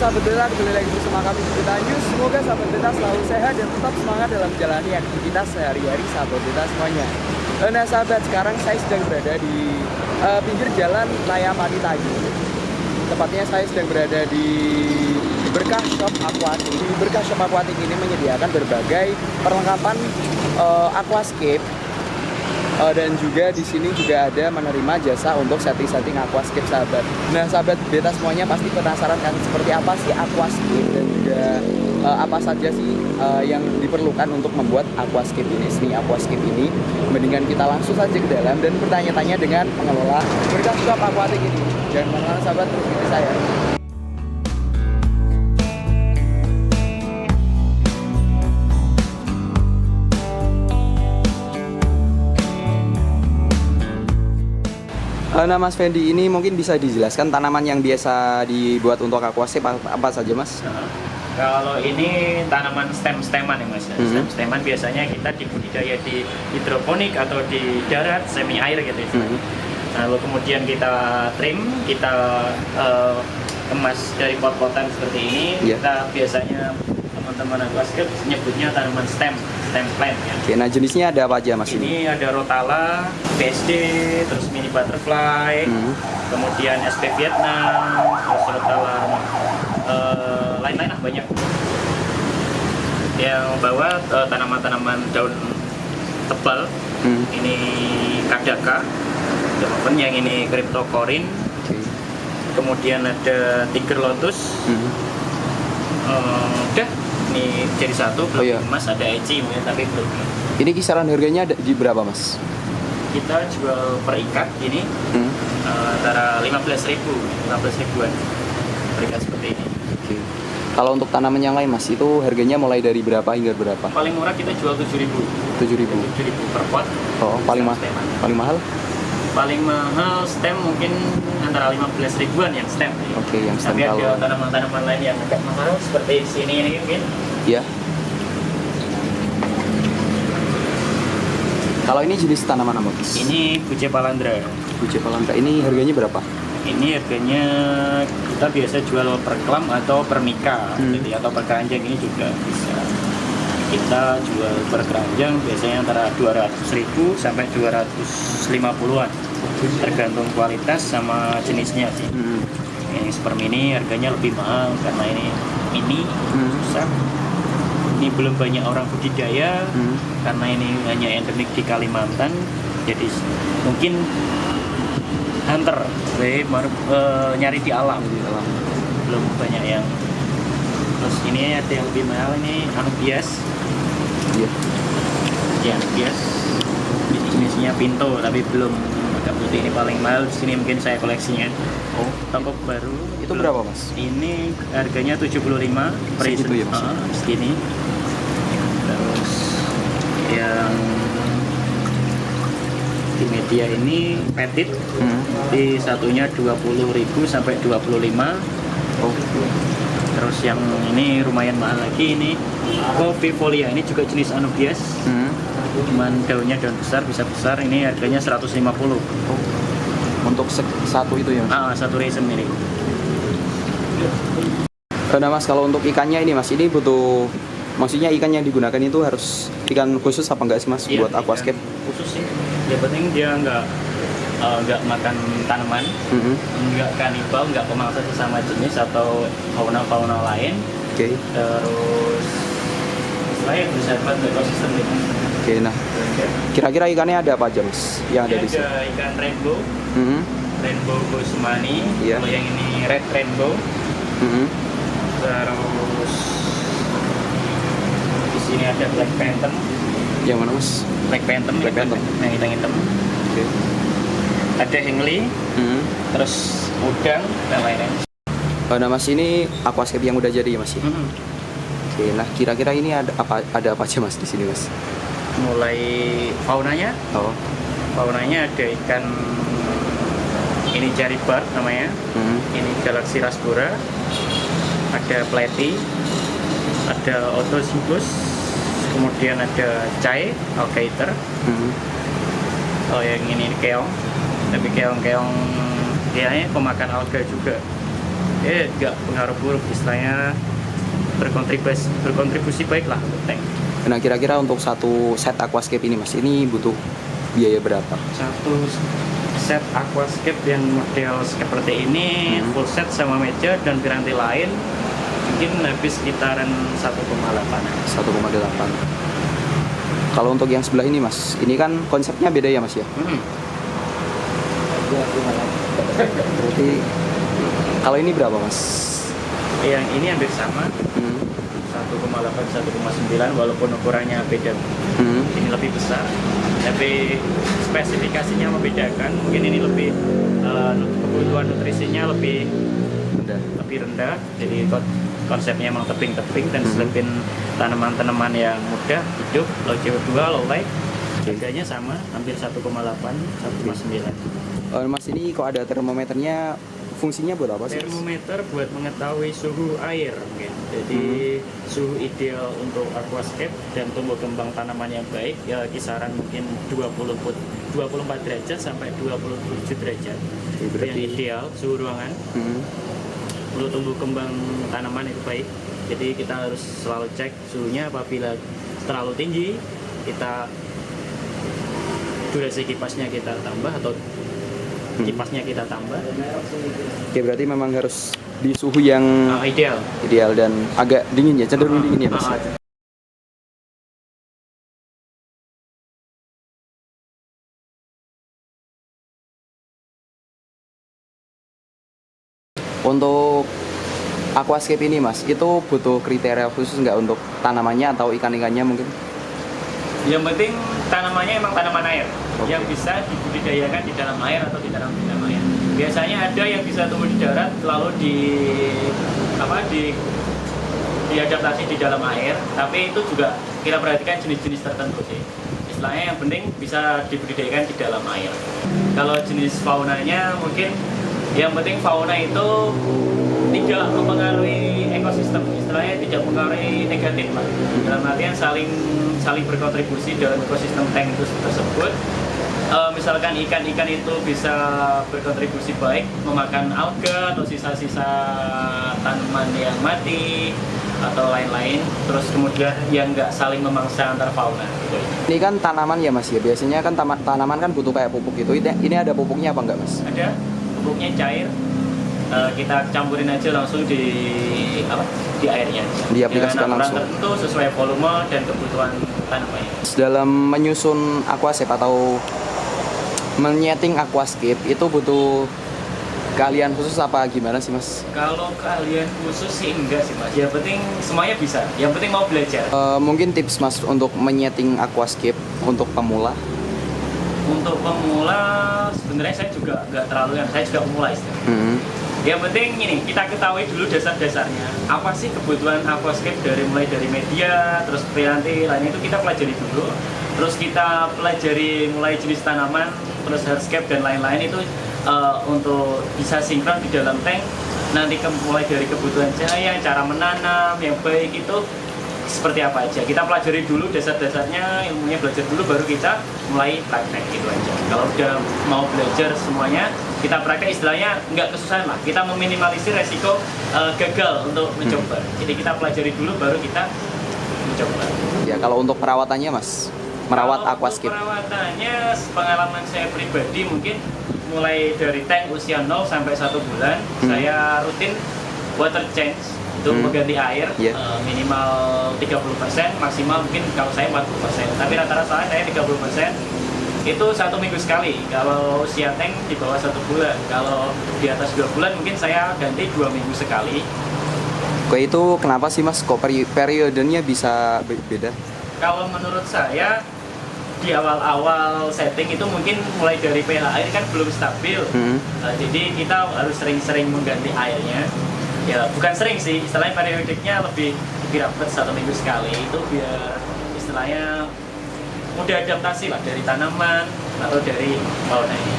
sahabat beta, kembali lagi bersama kami di Beta News. Semoga sahabat beta selalu sehat dan tetap semangat dalam menjalani aktivitas sehari-hari sahabat beta semuanya. Nah sahabat, sekarang saya sedang berada di pinggir jalan Raya Panitayu. Tepatnya saya sedang berada di Berkah Shop Aquatic. Di Berkah Shop Aquatic ini menyediakan berbagai perlengkapan aquascape. Dan juga di sini juga ada menerima jasa untuk setting-setting aquascape sahabat. Nah sahabat beta semuanya pasti penasaran kan seperti apa sih aquascape dan juga apa saja sih yang diperlukan untuk membuat aquascape ini, seni aquascape ini. Mendingan kita langsung saja ke dalam dan bertanya-tanya dengan pengelola Berkah Shop Aquatic ini. Jangan kemana-mana sahabat, terus ikuti saya. Nah Mas Fendi, ini mungkin bisa dijelaskan tanaman yang biasa dibuat untuk aquascape apa saja Mas? Kalau ini tanaman stem-steman ya Mas. Stem-steman biasanya kita dibudidaya di hidroponik atau di darat semi air gitu ya. Lalu kemudian kita trim, kita kemas dari pot-potan seperti ini. Kita biasanya teman-teman aquascape nyebutnya tanaman stem plant ya. Oke, nah jenisnya ada apa aja Mas ini? Ini ada Rotala, PSD, terus mini butterfly, kemudian SP Vietnam, terus Rotala, lain-lain lah banyak. Yang bawah tanaman-tanaman daun tebal, ini Kadaka, yang ini Cryptocorin, kemudian ada Tiger Lotus, udah. Ini jadi satu, belum Mas, ada Eci mungkin tapi belum. Ini kisaran harganya di berapa Mas? Kita jual per ikat ini antara 15.000-an per ikat seperti ini. Oke. Kalau untuk tanaman yang lain Mas, itu harganya mulai dari berapa hingga berapa? Paling murah kita jual 7.000. 7.000 per pot. Oh, paling mahal? Paling mahal stem mungkin antara 15.000-an yang stem. Oke, yang stem. Tapi ada tanaman-tanaman lain yang agak mahal seperti di sini ini mungkin. Iya. Kalau ini jenis tanaman apa? Ini Bucepalandra. Bucepalandra ini harganya berapa? Ini harganya kita biasa jual per klam atau per mika, gitu, atau per keranjang ini juga bisa. Kita jual per keranjang biasanya antara 200.000 sampai 250-an, tergantung kualitas sama jenisnya sih. Ini super mini harganya lebih mahal karena ini mini, susah. Ini belum banyak orang budidaya karena ini hanya endemik di Kalimantan, jadi mungkin hunter, nyari di alam. Belum banyak yang. Terus ini ada yang lebih mahal, ini Anubias. Ya, Anubias. Ini jenisnya Pinto tapi belum agak putih, ini paling mahal di sini mungkin saya koleksinya. Oh, toko baru. Itu berapa Mas? Ini harganya 75 per segitu ya Mas? Segini. Terus yang di media ini petit, di satunya 20.000 sampai 25. Terus yang ini lumayan mahal lagi, ini Covifolia, ini juga jenis Anubias. Cuman daunnya daun besar, bisa besar, ini harganya 150. Untuk satu itu ya Mas? Satu resin ini. Nah Mas, kalau untuk ikannya ini Mas, ini butuh, maksudnya ikan yang digunakan itu harus ikan khusus apa enggak sih Mas, buat aquascape? Khusus sih, yang penting dia nggak makan tanaman, nggak kanibal, nggak pemangsa sesama jenis atau fauna lain. Terus selain bersahabat ekosistem ini. Nah kira-kira ikannya ada apa aja Mas yang ada di sini? Ada ikan rainbow, rainbow bosmani, kalau yang ini red rainbow. Terus di sini ada black phantom. Yang mana Mas? Black phantom. Yang hitam-hitam. Ada hengli, terus udang dan lain-lain. Nah Mas, ini aquascape yang udah jadi ya Mas? Nah kira-kira ini ada apa aja Mas di sini Mas? Mulai faunanya, faunanya ada ikan ini jaribar namanya, ini galaxy rasbora, ada pleti, ada otosibus, kemudian ada cai, alligator, yang ini keong, tapi keong-keong kayaknya pemakan alga juga. nggak pengaruh buruk, istilahnya berkontribusi baik lah untuk tank. Nah, kira-kira untuk satu set aquascape ini Mas, ini butuh biaya berapa? Satu set aquascape yang model seperti ini full set sama meja dan piranti lain mungkin habis sekitaran 1,8. 1,8. Kalau untuk yang sebelah ini Mas, ini kan konsepnya beda ya Mas ya? Berarti kalau ini berapa Mas? Yang ini hampir sama, 1,8 1,9 walaupun ukurannya beda. Ini lebih besar, tapi spesifikasinya membedakan. Mungkin ini lebih kebutuhan nutrisinya lebih rendah. Jadi konsepnya emang tebing-tebing dan selipin tanaman-tanaman yang mudah hidup, low CO2, low light. Harganya sama, hampir 1,8 1,9. Mas, ini kok ada termometernya, fungsinya buat apa sih? Termometer buat mengetahui suhu air mungkin. Jadi suhu ideal untuk aquascape dan tumbuh kembang tanaman yang baik ya kisaran mungkin 24 derajat sampai 27 derajat. Itu yang ideal suhu ruangan. Untuk tumbuh kembang tanaman itu baik. Jadi kita harus selalu cek suhunya. Apabila terlalu tinggi, kita durasi kipasnya kita tambah atau kipasnya kita tambah. Oke, berarti memang harus di suhu yang ideal dan agak dingin ya, cenderung dingin ya Mas. Untuk aquascape ini Mas, itu butuh kriteria khusus nggak untuk tanamannya atau ikan-ikannya mungkin? Yang penting tanamannya emang tanaman air yang bisa dibudidayakan di dalam air atau di dalam air. Biasanya ada yang bisa tumbuh di darat lalu diadaptasi di dalam air, tapi itu juga kita perhatikan jenis-jenis tertentu sih. Istilahnya yang penting bisa dibudidayakan di dalam air. Kalau jenis faunanya mungkin yang penting fauna itu tidak mempengaruhi ekosistem, istilahnya tidak mempengaruhi negatif lah. Dalam artian saling berkontribusi dalam ekosistem tank itu tersebut. Misalkan ikan-ikan itu bisa berkontribusi baik memakan alga atau sisa-sisa tanaman yang mati atau lain-lain, terus kemudian yang nggak saling memangsa antar fauna gitu. Ini kan tanaman ya Mas ya, biasanya kan tanaman kan butuh kayak pupuk gitu. Ini ada pupuknya apa enggak Mas? Ada, pupuknya cair. Kita campurin aja langsung di airnya. Diaplikasikan langsung. Tertentu sesuai volume dan kebutuhan tanamannya. Dalam menyusun aquascape atau menyeting aquascape itu butuh keahlian khusus apa gimana sih Mas? Kalau keahlian khusus sih enggak sih Mas. Yang penting semuanya bisa. Yang penting mau belajar. Mungkin tips Mas untuk menyeting aquascape untuk pemula? Untuk pemula sebenarnya saya juga nggak terlalu saya juga pemula istilahnya. Yang penting ini kita ketahui dulu dasar-dasarnya. Apa sih kebutuhan aquascape mulai dari media, terus piranti lainnya itu kita pelajari dulu. Terus kita pelajari mulai jenis tanaman, terus hardscape dan lain-lain itu untuk bisa sinkron di dalam tank. Nanti mulai dari kebutuhan cahaya, cara menanam yang baik itu seperti apa aja. Kita pelajari dulu dasar-dasarnya, ilmunya belajar dulu, baru kita mulai praktek gitu aja. Kalau udah mau belajar semuanya, kita praktek istilahnya nggak kesusahan lah. Kita meminimalisir resiko gagal untuk mencoba. Jadi kita pelajari dulu, baru kita mencoba. Ya, kalau untuk perawatannya Mas, merawat aquascape. Perawatannya, pengalaman saya pribadi mungkin mulai dari tank usia 0 sampai 1 bulan, saya rutin water change. Itu mengganti air minimal 30%, maksimal mungkin kalau saya 40%, tapi rata-rata saya 30%. Itu 1 minggu sekali. Kalau usia tank di bawah 1 bulan, kalau di atas 2 bulan mungkin saya ganti 2 minggu sekali. Kok itu kenapa sih Mas, kok periodenya bisa beda? Kalau menurut saya di awal-awal setting itu mungkin mulai dari pH air kan belum stabil, jadi kita harus sering-sering mengganti airnya. Ya bukan sering sih, istilahnya periodiknya lebih rapat 1 minggu sekali, itu biar istilahnya mudah adaptasi lah dari tanaman atau dari faunanya.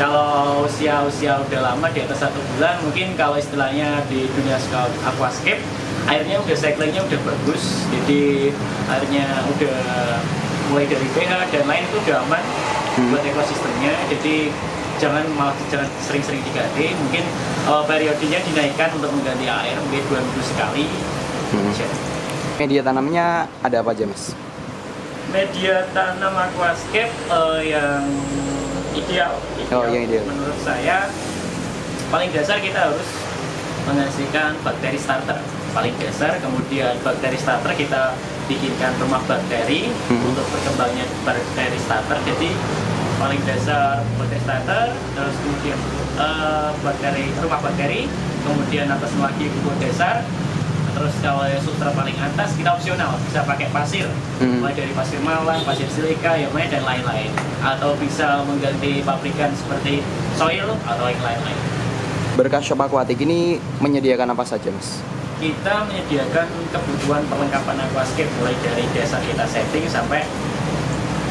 Kalau usia udah lama di atas 1 bulan, mungkin kalau istilahnya di dunia scout aquascape, airnya udah cyclingnya udah bagus, jadi airnya udah mulai dari pH dan lain itu udah aman buat ekosistemnya. Jadi jangan sering-sering diganti, mungkin periodenya dinaikkan untuk mengganti air mungkin 2 minggu sekali. Media tanamnya ada apa aja, Mas? Media tanam aquascape yang ideal. Yang ideal. Menurut saya paling dasar kita harus menghasilkan bakteri starter. Paling dasar, kemudian bakteri starter kita bikinkan rumah bakteri untuk berkembangnya bakteri starter. Jadi paling dasar bakteri starter, terus kemudian rumah bakteri, kemudian atasnya lagi pupuk dasar. Terus kalau substrat paling atas kita opsional, bisa pakai pasir, mulai dari pasir malang, pasir silika, yamaya dan lain-lain, atau bisa mengganti pabrikan seperti soil atau yang lain-lain. Berkah Shop Aquatic ini menyediakan apa saja, Mas? Kita menyediakan kebutuhan perlengkapan aquascape mulai dari dasar kita setting sampai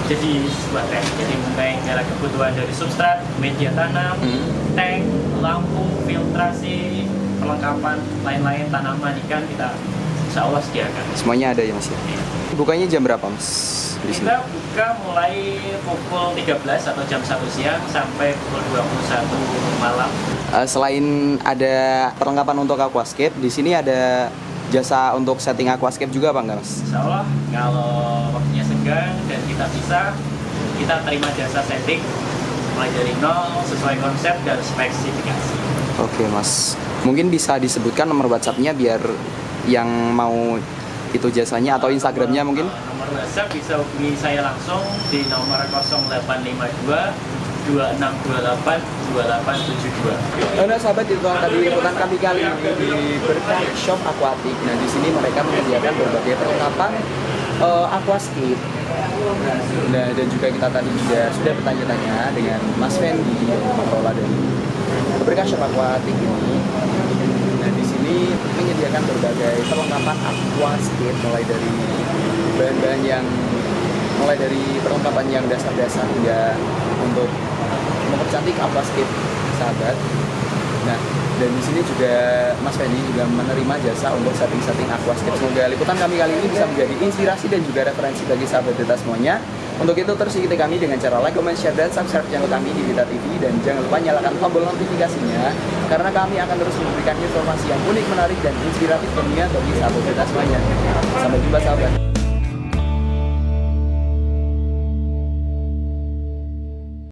jadi sebuah tank. Jadi mulai dari kebutuhan dari substrat, media tanam, tank, lampu, filtrasi, perlengkapan lain-lain, tanaman, ikan, kita insya Allah sediakan. Semuanya ada ya, Mas? Ya. Bukanya jam berapa, Mas? Kita buka mulai pukul 13 atau jam 1 siang sampai pukul 21 malam. Selain ada perlengkapan untuk aquascape, di sini ada jasa untuk setting aquascape juga apa enggak, Mas? Insya Allah kalau waktunya senggang dan kita bisa, kita terima jasa setting mulai dari nol sesuai konsep dan spesifikasi. Oke, Mas. Mungkin bisa disebutkan nomor WhatsApp-nya biar yang mau itu jasanya atau Instagram-nya mungkin? Nomor WhatsApp bisa hubungi saya langsung di nomor 0852 2628 2872. Nah, sahabat, itu tadi liputan kami kali ini di Berkah Shop Aquatic. Nah, di sini mereka menyediakan berbagai perlengkapan aquascape. Nah, dan juga kita tadi sudah bertanya-tanya dengan Mas Fendi, pengelola dari Berkah Shop Aquatic ini. Nah, di sini menyediakan berbagai perlengkapan aquascape mulai dari bahan-bahan yang perlengkapan yang dasar-dasar hingga untuk mempercantik aquascape, sahabat. Nah, dan di sini juga Mas Fendi juga menerima jasa untuk setting aquascape. Semoga liputan kami kali ini bisa menjadi inspirasi dan juga referensi bagi sahabat kita semuanya. Untuk itu terus ikuti kami dengan cara like, comment, share, dan subscribe channel kami di Wita TV, dan jangan lupa nyalakan tombol notifikasinya karena kami akan terus memberikan informasi yang unik, menarik, dan inspiratif tentunya bagi sahabat kita semuanya. Sampai jumpa, sahabat.